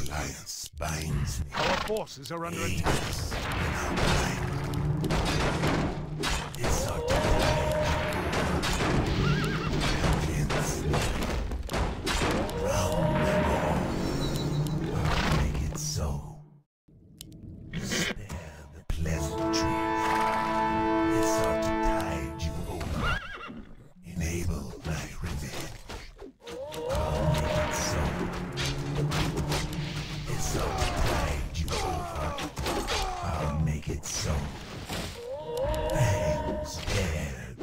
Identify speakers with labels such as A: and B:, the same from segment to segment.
A: alliance binds me.
B: Our forces are under attack.
A: It's our time. Convince me. Round them all. I'll make it so. Spare the pleasantries. It's our to tide you over. Enable my revenge. I'll make it so. It's our to tide you over. I'll make it so. Fangs dead.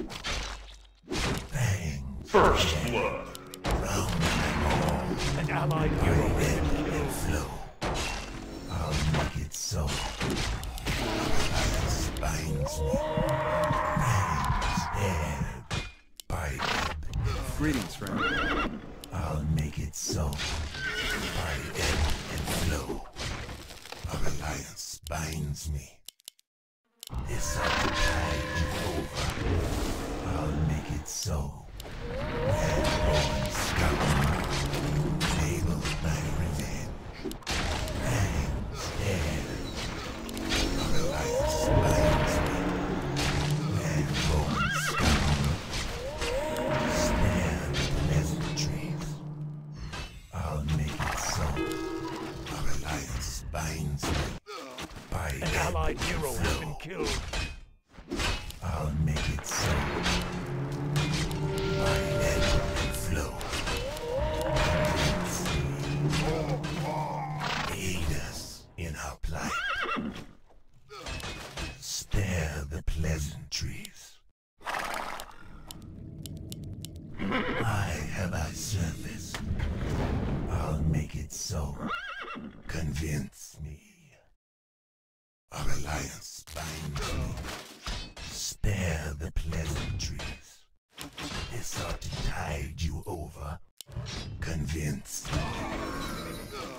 A: Fangs
C: First
A: dead.
C: blood.
A: Round them all.
B: An allied
A: By
B: hero has
A: ebb
B: been
A: and
B: killed.
A: flow. I'll make it so. Alliance binds me. Fangs dead. By ebb.
D: Greetings, friend.
A: I'll make it so. By ebb and flow. Our alliance binds me. This ought to tide you over. I'll make it so. Red-born scoundrel. Enable my revenge. Fangs dead. Our alliance binds me. Red-born scoundrel. Spare the pleasantries. I'll make it so. Our alliance binds me. By
B: An allied hero has been killed.
A: I'll make it so. By ebb and flow. Aid us in our plight. Spare the pleasantries. Why have I surfaced? I'll make it so. Convince me. Our alliance binds me. Spare the pleasantries. This ought to tide you over. Convince me.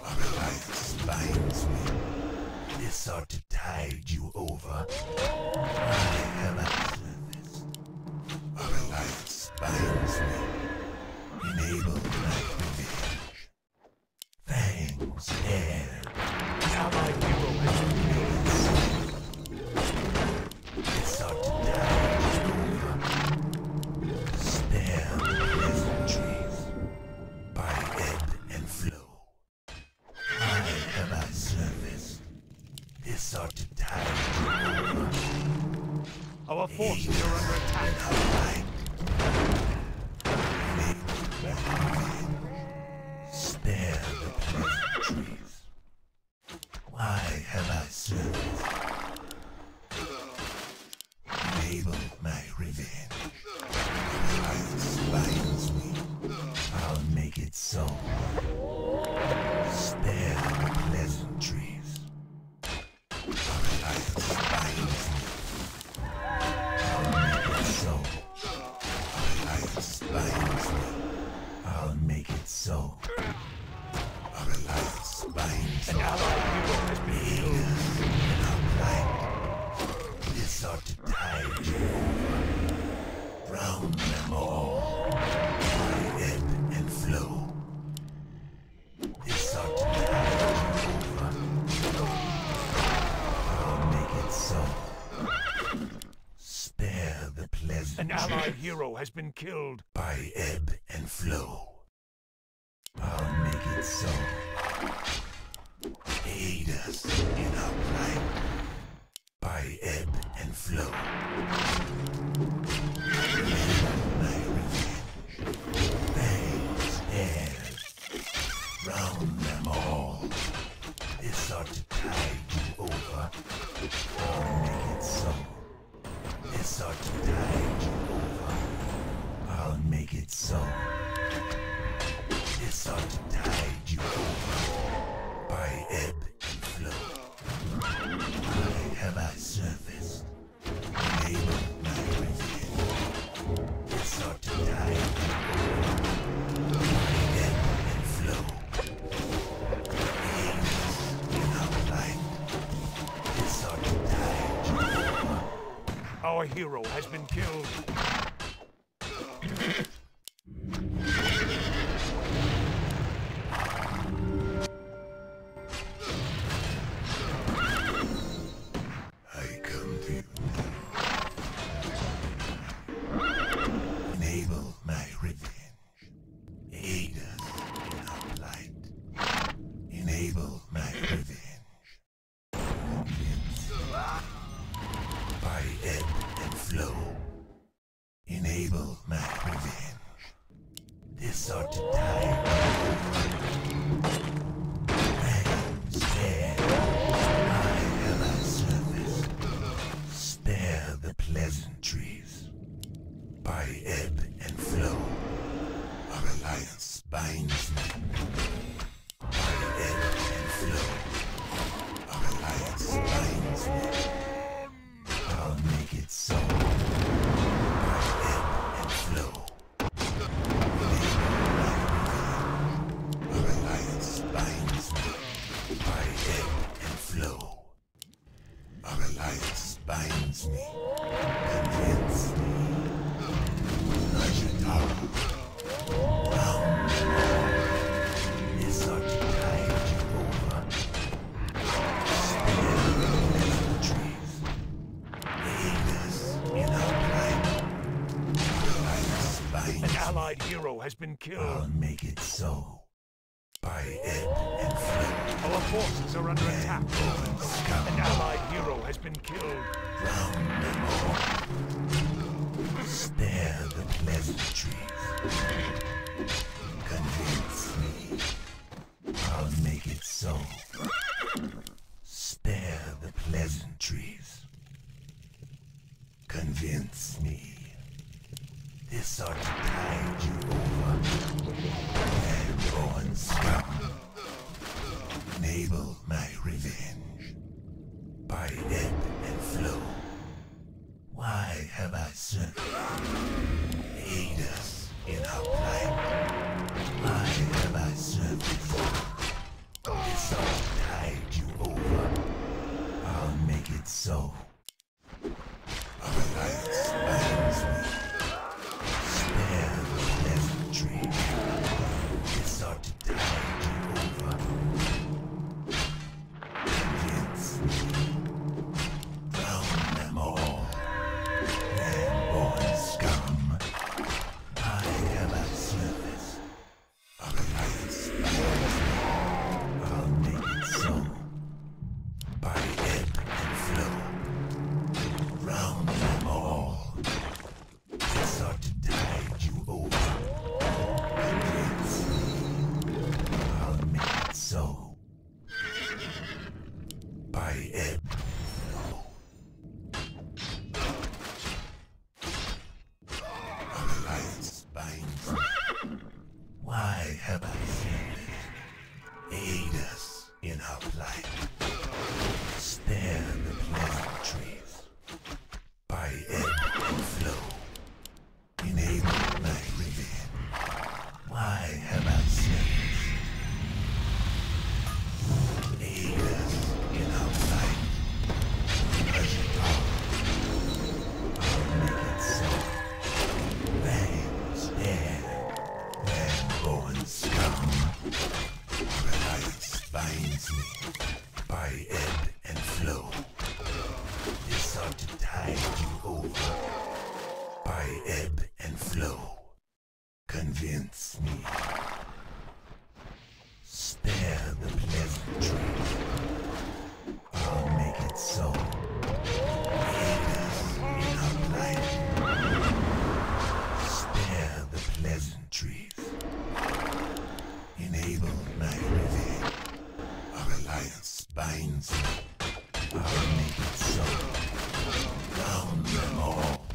A: Our alliance binds me. This ought to tide you over. Why have I surfaced? Our alliance binds me. Enable my revenge. Fangs dead.
B: An allied hero has been killed.
A: It's ought to tide you over. Spare the pleasantries. By ebb and flow. Why have I surfaced? This ought to tide you over.
B: Our forces are under attack.
A: Spare the pleasantries. Why have I surfaced? Enable my revenge. Alliance binds me. I'll make it so. Spare the pleasantries. Our alliance binds me. I'll make it so. Our alliance binds me. I'll make it so. Our alliance binds
B: An
A: me.
B: allied hero has been killed.
A: In our plight. This ought to tide you over. Round them all. By ebb and flow. This ought to tide you over. I'll make it so. Spare the pleasant.
B: An allied hero has been killed.
A: By ebb and flow. I'll make it so. Aid us in our plight. By ebb and flow. My revenge. Fangs dead. Round them all. This ought to tide you over. I'll make it so. This ought to tide you over. I'll make it so. This ought to tide you over. By ebb and flow. Why have I surfaced? Enable my revenge. This ought to tide you over. By ebb and flow. Aid us in our plight. This ought to tide you over.
B: Our hero has been killed.
A: This ought to tide you over. Instead, why have I surfaced? Spare the pleasantries. By ebb and flow, our alliance binds me. By ebb and flow, our alliance binds me. I'll make it so. By ebb and flow. Our alliance binds me. By ebb and flow. Our alliance binds me. Convince me. Round them all. This ought to tide you over. Spare the pleasantries. Aid us in our plight. Our alliance binds
B: An allied hero has been killed.
A: I'll make it so. By ebb and flow.
B: Our forces are under attack.
A: Scum.
B: An allied hero has been killed.
A: Round them all. Spare the pleasantries. Convince me. I'll make it so. Spare the pleasantries. Convince me. This ought to tide you over. Land-born scum. Enable my revenge. By ebb and flow. Why have I served? Aid us in our plight. Why have I served? This ought to tide you over. I'll make it so. Our alliance binds me. Spare the pleasantry. This ought to tide you over. Convince me. Drown them all. Land-born scum. Why have I surfaced? Our alliance binds me. I'll make it so. By ebb and flow. Round them all. This ought to tide you over. Convince me. I'll make it so. By ebb and flow. Our alliance binds me. Why have I served? Aid us in our plight. Spare the pleasantries. By ebb and flow. Enable my revenge. Why have I served? Aid us in our plight. Pleasure power. I'll make it so. Fangs, air, land-born scum. Our alliance binds me. By ebb and flow. This ought to tide you over. By ebb and flow. Convince me. Spare the pleasantries. I'll make it so. Aid us in our plight. Spare the pleasantries. Enable my revenge. Our alliance binds me. I'll make it so. Round them all.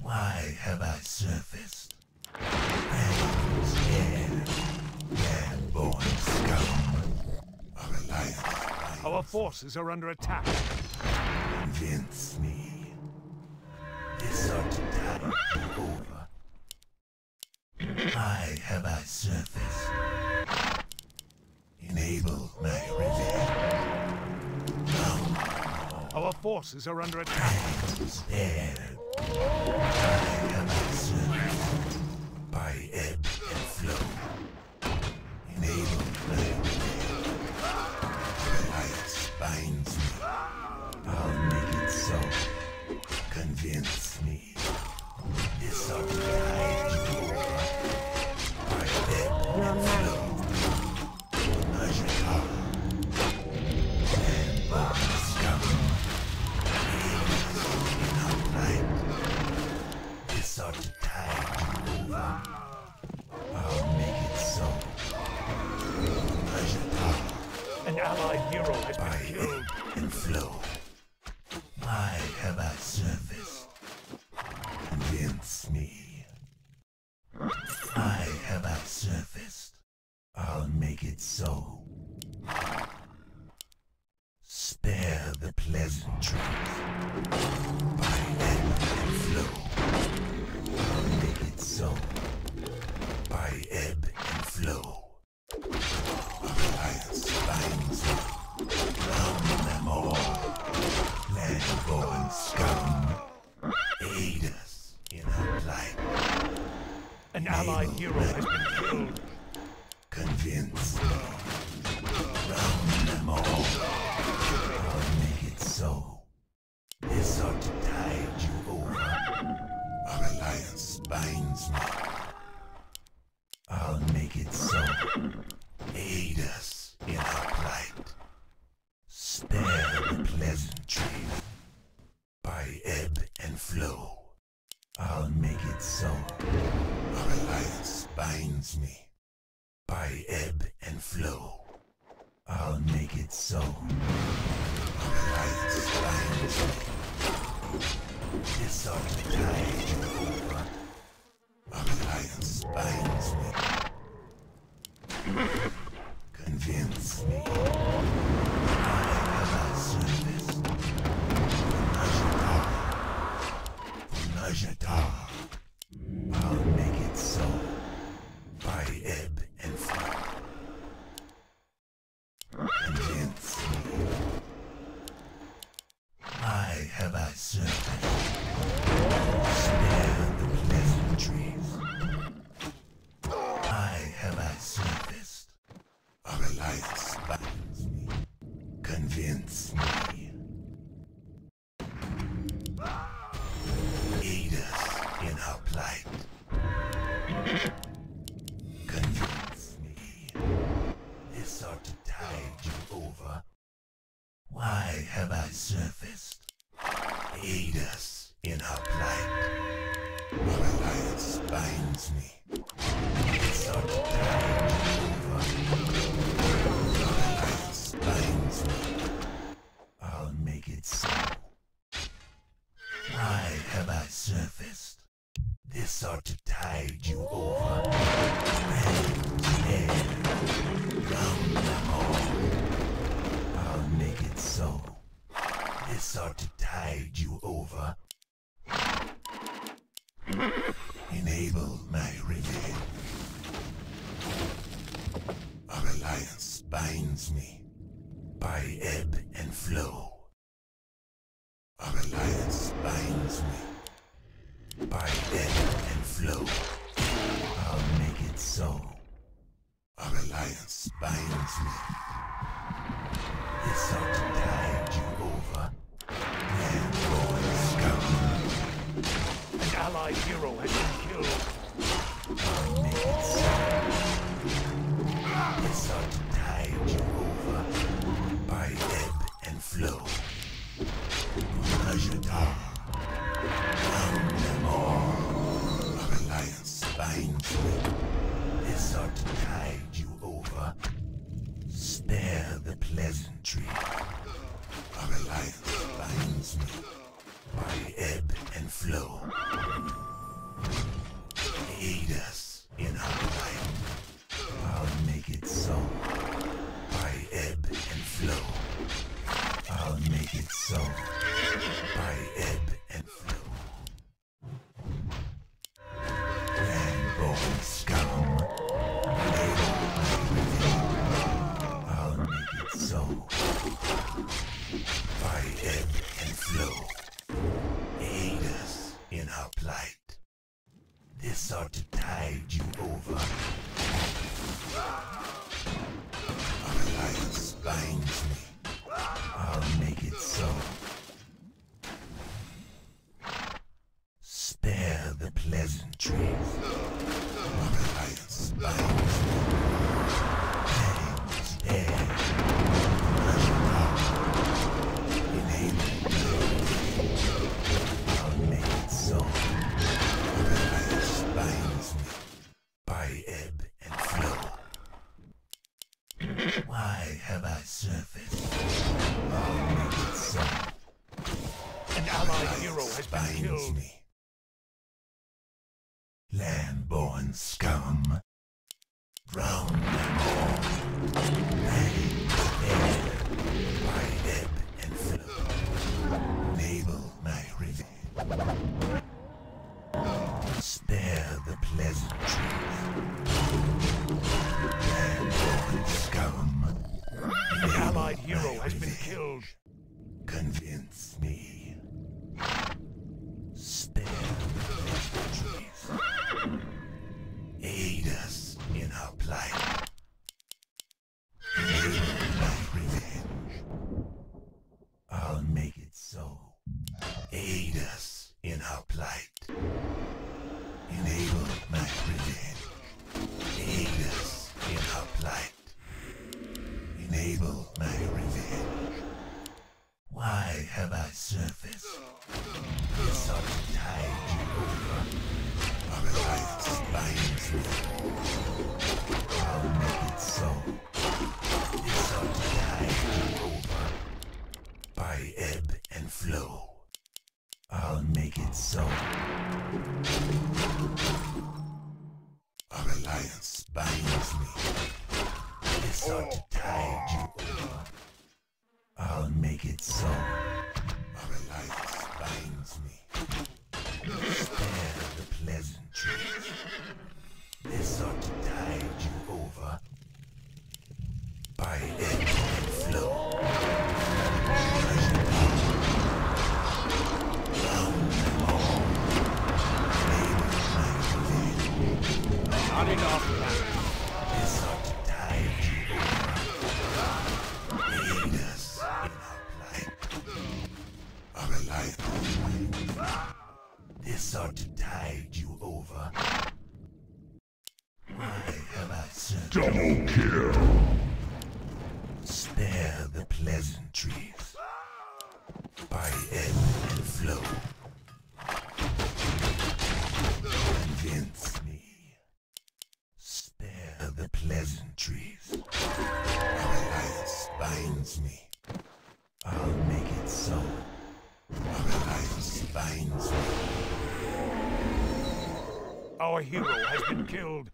A: Why have I surfaced? Fangs, air, land-born scum. Our alliance binds
B: Our forces are under attack.
A: Convince me. This ought to tide you over. Why have I surfaced? Enable my revenge. Round
B: Our forces are under attack.
A: there. Why have I surfaced? By ebb and flow. Enable my revenge. Our alliance binds me. I'll make it so. Convince me. This ought to tide you over. By ebb and flow. Measure power. Land-born scum. Aid us in our plight. This ought to tide you over.
B: allied hero has been killed.
A: And flow. Why have I surfaced? Convince me. Why have I surfaced? I'll make it so. Spare the pleasantries. By ebb and flow. I'll make it so. By ebb and flow. Alliance binds me. Round them all. Land-born scum. Aid us in our plight.
B: An allied hero has been killed.
A: Convince me. Round them all. I'll make it so. This ought to tide you over. Our alliance binds me. I'll make it so. Aid us in our plight. Spare the pleasantries. By ebb and flow. I'll make it so. Our alliance binds me. By ebb and flow. I'll make it so. Our alliance binds me. This ought to tide you over. Our alliance binds me. Convince me. Why have I surfaced? Najatar. I'll make it so. By ebb and flow. Convince me. Why have I surfaced? Spare the pleasantries. Why have I surfaced? Our alliance binds me. Convince me. Aid us in our plight. Convince me. This ought to tide you over. Why have I surfaced? Aid us in our plight. Our alliance binds me. This ought to tide you over. Our alliance binds me. I'll make it so. Why have I surfaced? This ought to tide you over. And round them all. I'll make it so. This ought to tide you over. Enable my revenge. Our alliance binds me. By ebb and flow. Our alliance binds me. By ebb and flow. I'll make it so. Our alliance binds me. This ought to tide you over. Land-born scum.
B: An allied hero has been killed.
A: I'll make it so. This ought to tide you over. By ebb and flow. Najatar. Round them all. Our alliance binds me. This ought to tide you over. Spare the pleasantry. Our alliance binds me. By ebb and flow. Aid us in our life. I'll make it so. By ebb and flow. I'll make it so. By ebb and flow. Land-born scum. I'll make it so. By ebb and flow. Aid us in our plight. This ought to tide you over. Our alliance binds me. I'll make it so. Spare the pleasantries. Our alliance binds me. Hands dead. Enable. I'll make it so. Our alliance binds me. By ebb and flow. Why have I surface, I'll make it so.
B: An allied hero has been
A: Binds
B: killed.
A: me. Land-born scum. Drown them all. Land, air, by ebb and flow. Enable my revenge. Spare the pleasantries. Land-born scum.
B: An allied hero has been killed.
A: Convince me. Spare the pleasantries. Aid us in our plight. Enable my revenge. I'll make it so. Aid us in our plight. Enable my revenge. Aid us in our plight. Enable my revenge. Why have I surfaced? This ought to tide you over. Our alliance binds me. I'll make it so. This ought to tide you over. By ebb and flow. I'll make it so. Our alliance binds me. This ought to tide you over. I'll make it so. Our alliance binds me. Spare the pleasantries. This ought to tide you over. By ebb and flow. Round them all. Enable my revenge.
B: Not enough, man.
A: This ought to tide you over. Aid us in our plight. Our alliance. This ought to tide you over. Why have I served?
C: Double kill.
A: Spare the pleasantries. By ebb and flow. Convince me. Spare the pleasantries. Our alliance binds me. I'll make it so. Our alliance binds me.
B: Our hero has been killed.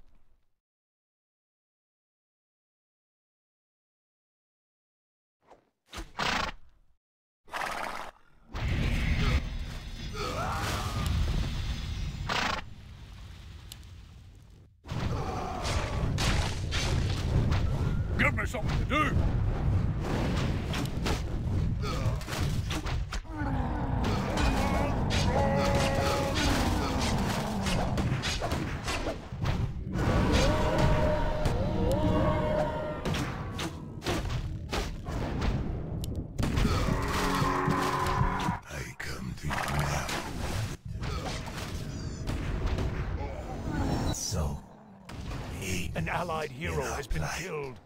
B: Give me something to do.
A: I come to you now. So, aid
B: An allied hero has been killed.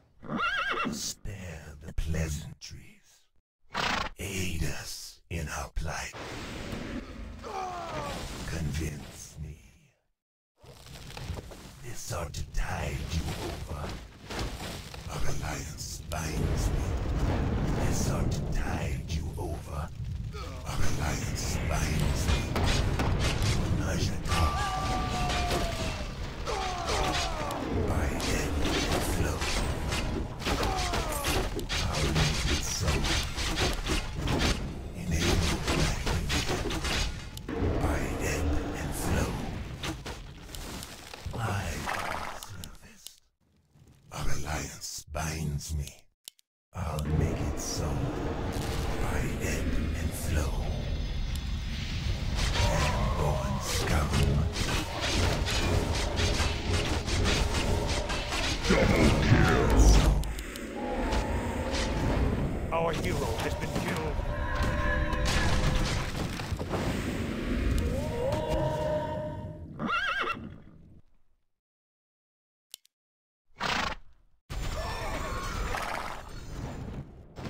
A: Spare the pleasantries. Aid us in our plight. Convince me. This ought to tide you over. Our alliance binds me. This ought to tide you over. Our alliance binds me. Measure by ebb and flow. I'll make it so. Enable my revenge. By ebb and flow. My surface. Our alliance binds me. I'll make it so. By ebb and flow. Land-born scum.
C: Double kill.
A: So.
B: Our hero has been killed.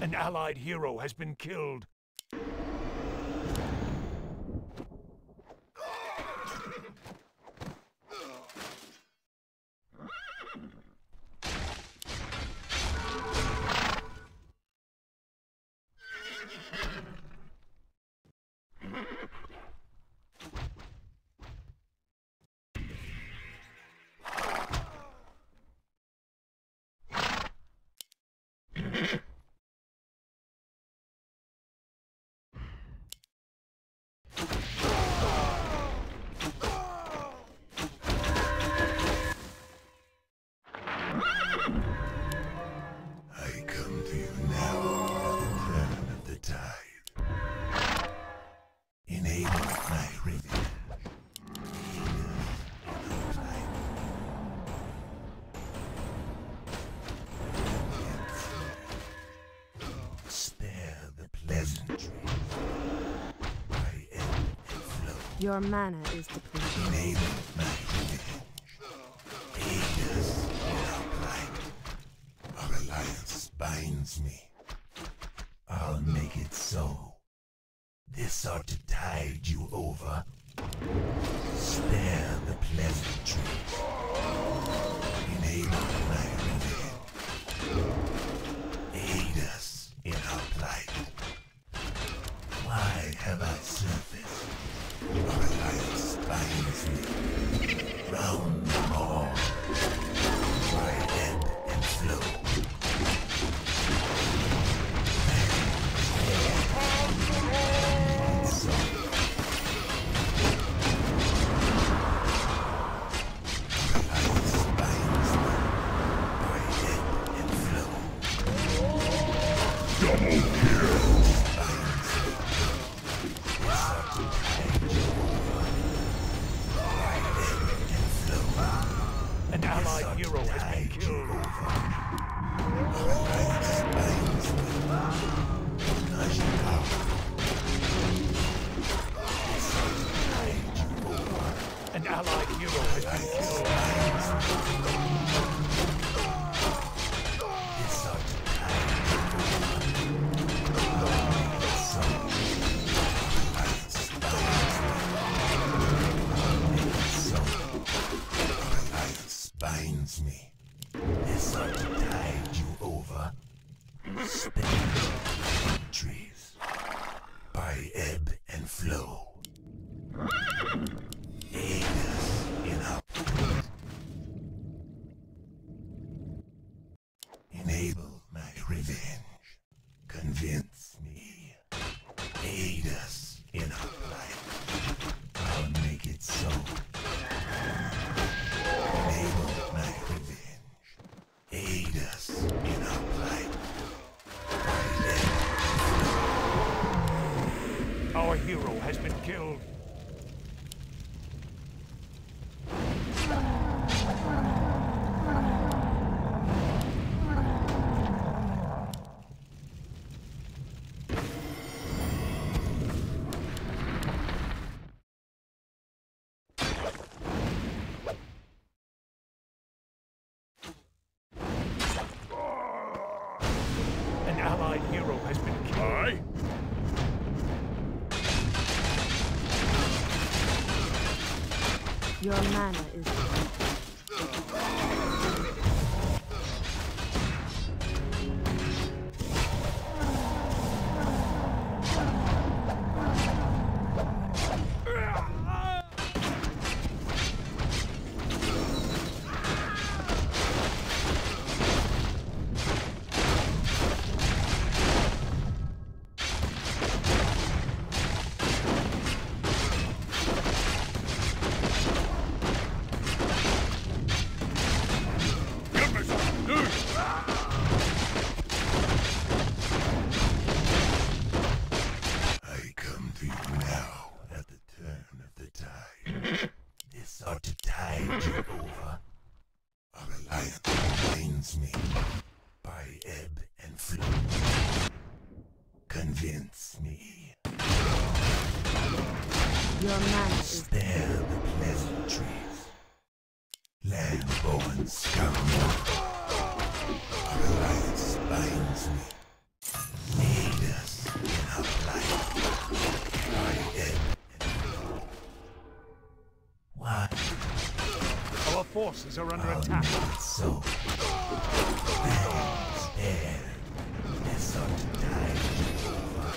B: An allied hero has been killed.
D: Your mana is depleted.
A: Enable my revenge. Aid us in our plight. Our alliance binds me. I'll make it so. This ought to tide you over. Spare the pleasantries. Enable my revenge. Aid us in our plight. Why have I surfaced? Our alliance binds me. Round them all. By ebb and flow.
C: Double kill.
B: An allied hero has been killed. An allied hero has been killed.
A: Binds me. This ought to tide you over. Spend trees by ebb and flow. Aid us in our enable my revenge. Convince me. Aid us in our plight. I'll make it so. Enable my revenge. Aid us in our plight.
B: Our hero has been killed. An allied hero has been killed.
C: Aye.
D: Your mana is depleted.
A: I come to you now at the turn of the tide. This ought to tide you over. Our alliance binds me by ebb and flow. Convince me.
D: Your mana is
A: Spare the pleasantries. Land-born scoundrel. Our alliance binds me. Aid us in our plight. By ebb and flow. Why?
B: Our forces are under
A: I'll
B: attack.
A: make it so. Thanks, there. This ought to tide you over.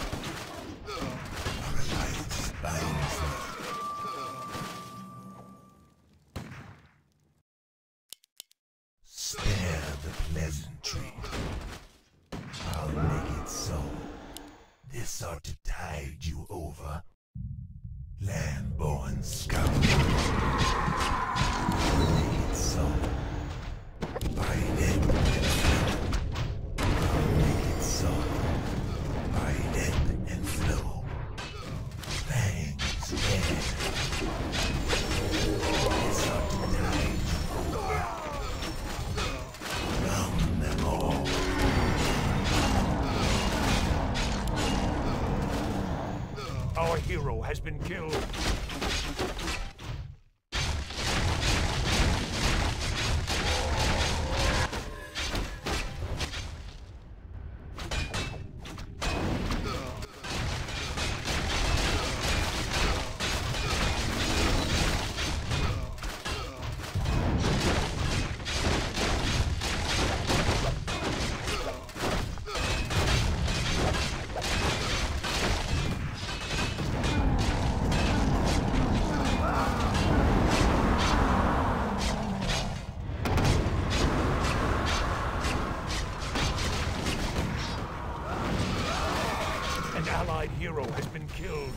A: Our alliance binds me. Spare the pleasantry. I'll make it so. This ought to tide you over. Land-born scoundrel. I'll make it so. By ebb and flow. I'll make it so. By ebb and flow. Fangs dead. This ought to tide you over. Round them all.
B: Our hero has been killed. hero has been killed.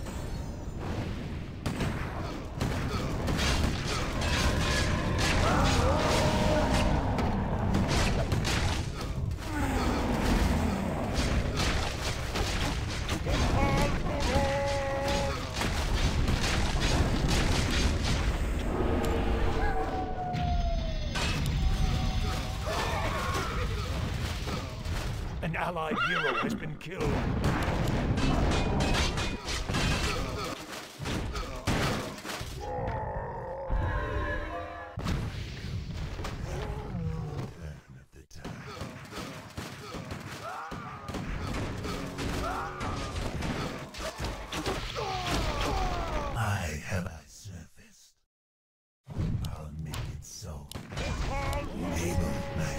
B: An allied hero has been killed.
A: I have I surfaced. I'll make it so. Enable my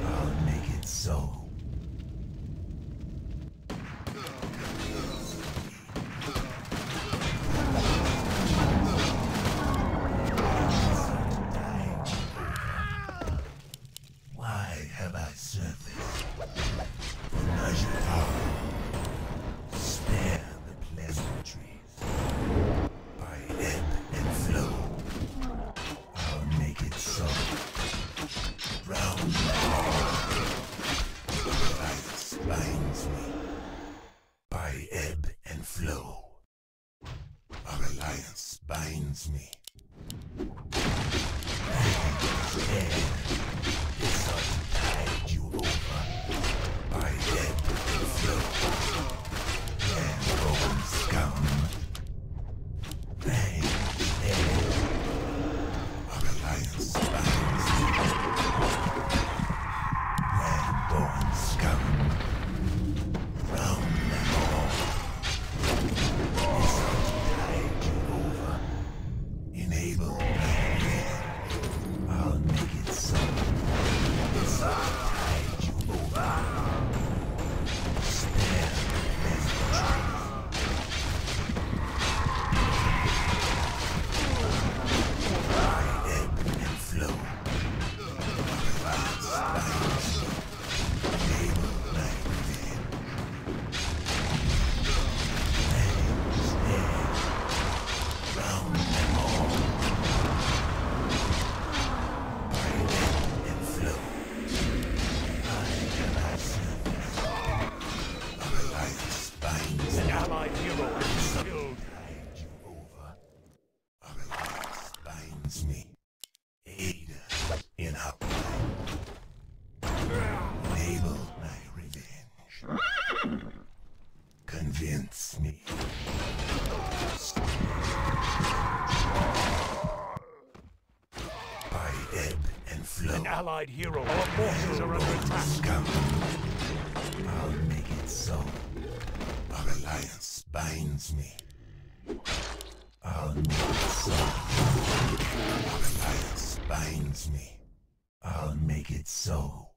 A: I'll make it so. Why have I surfaced? Measure power. Spare the pleasantries. By ebb and flow. I'll make it so. Round alliance binds me. By ebb and flow. Our alliance binds me. It's ought to tide you over. By ebb and flow. And bone scum. Bang, bang. Our alliance binds me. Land-born scum. Round them all. It's ought to tide you over. Enable my hand. I'll make it so. It's ought to tide you over. Spare the pleasantries. By ebb and flow. Our alliance binds me. Enable my hand. Hands there. Round them all. By ebb and flow. I have I surfaced. Our alliance binds
B: An
A: me.
B: allied hero has been killed.
A: Tide you over. Our alliance binds me. Aid us in our plan. Enable my revenge. Convince me. By ebb and flow.
B: An allied hero. Our forces are under attack.
A: Scum. I'll make it so. Our alliance binds me. I'll make it so. Our alliance binds me. I'll make it so.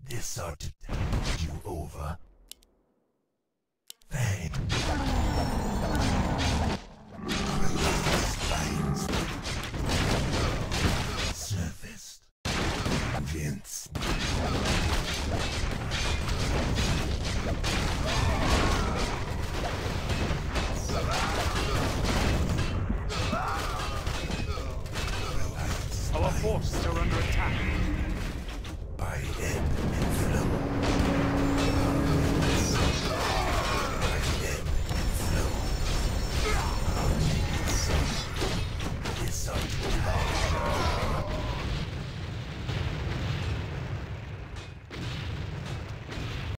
A: This ought to tide you over. Thank. Our alliance binds me. Surfaced. Convince me.
B: Our forces are under attack.